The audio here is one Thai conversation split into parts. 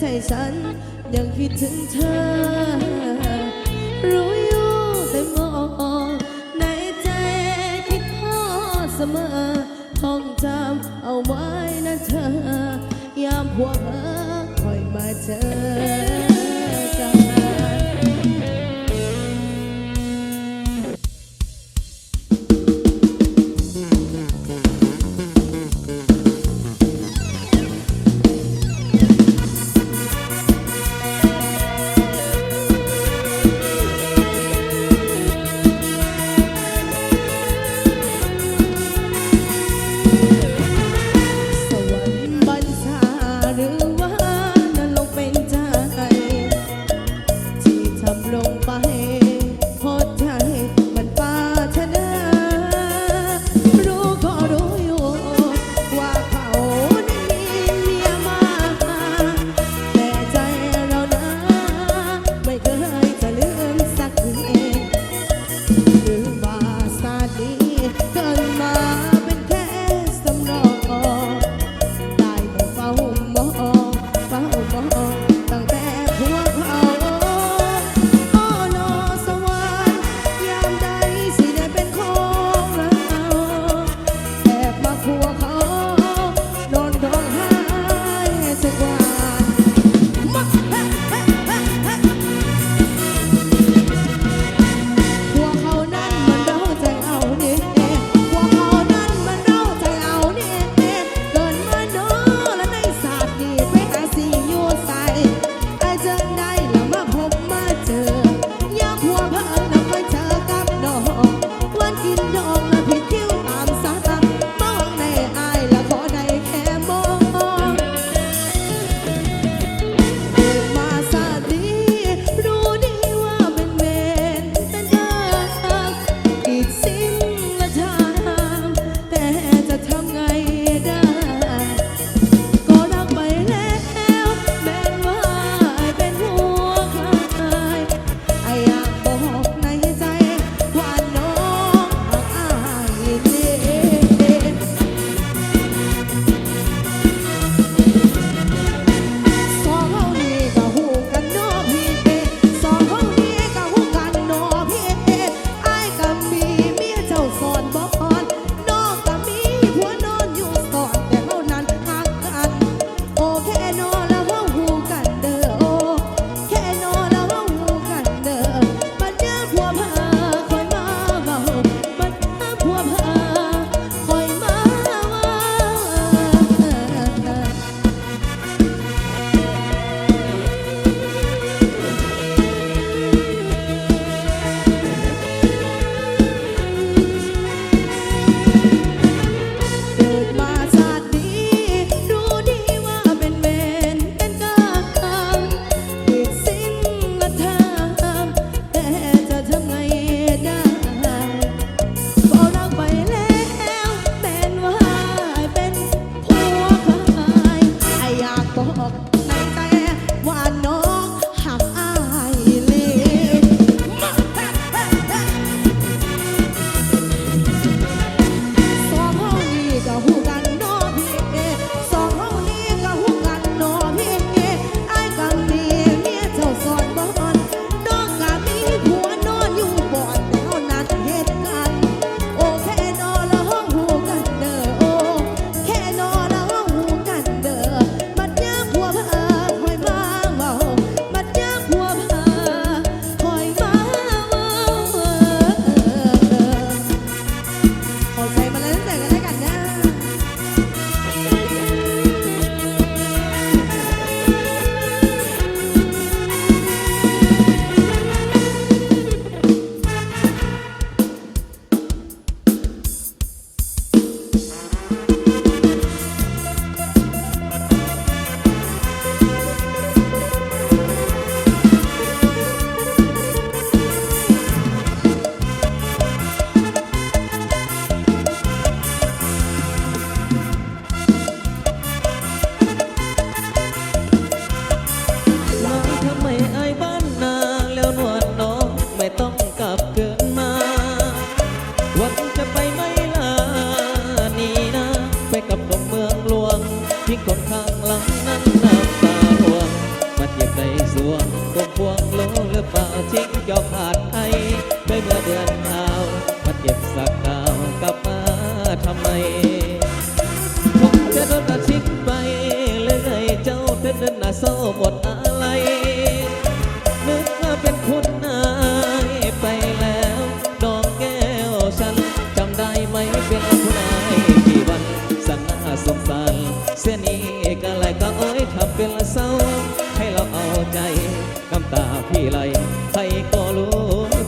ใจฉันยังคิดถึงเธอรู้อยู่แต่มองในใจคิดทอดเสมอท่องจำเอาไว้นะเธอยามหัวเธอคอยมาเจอกัน เ ำได้ไหมเป็นผู้นายกี่วันสั่งหน้าสงสารเสียนี้ก็เลยก็โอ้ยทำเป็นละเศร้าให้เราเอาใจน้ำตาพี่ไหลใครก็รู้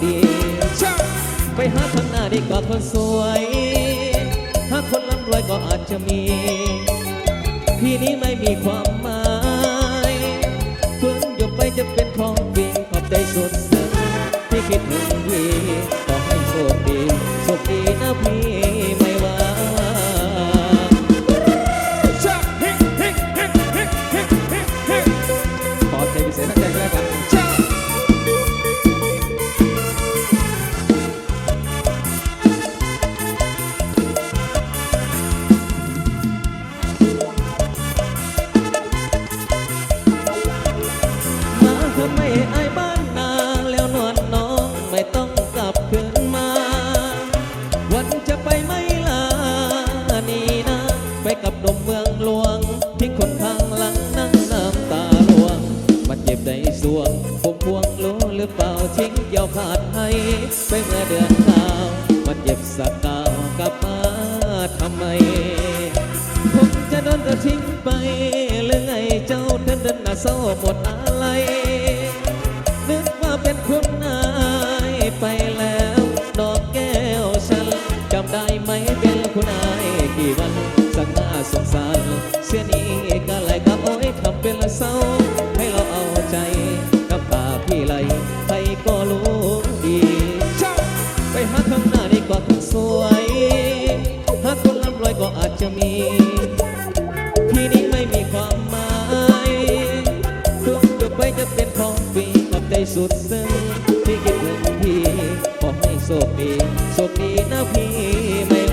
ดีไปหาทางหน้าดีกว่าคนสวยถ้าคนร่ำรวยก็อาจจะมีพี่นี้ไม่มีความหมายฝืนหยุดไปจะเป็นของพี่ขอบใจสุดซึ้งที่คิดถึงพี่ขอให้โชคดีโชคดีนะพี่ไม่ว่าขอใจพิเศษทั้งใจก็แล้วกันทำไมไอ้บ้านนาแล้วนวลน้องไม่ต้องกลับคืนมาวันจะไปไม่ลานี่นะไปกับดมเมืองหลวงที่คนข้างหลังนั่งน้ำตาหลวงมันเจ็บในสวงผมพวงรู้หรือเปล่าทิ้งเกี่ยวขาดให้ไปเมื่อเดือนเก้ามันเจ็บสักกาวกลับมาทำไมผมจะโดนเธอทิ้งไปหรือไงเจ้าเดินหน้าเศร้าหมดอะไรนึกว่าเป็นคนอายไปแล้วดอกแก้วฉันจำได้ไหมเป็นคนอายกี่วันสักหน้าสงสารเสียนี้ก็เลยกับโอ้ยทำเป็นละเศร้าให้เราเอาใจกับตาพี่ไหลใครก็รู้ดีไปหาข้างหน้าดีกว่าคนสวยหาคนร่ำรวยก็อาจจะมีพี่นี้ไม่มีความหมายตัวจะไปจะเป็นของปีกับใจสุดซึ้งที่คิดถึงพี่ขอให้โชคดีโชคดีนะพี่ไม่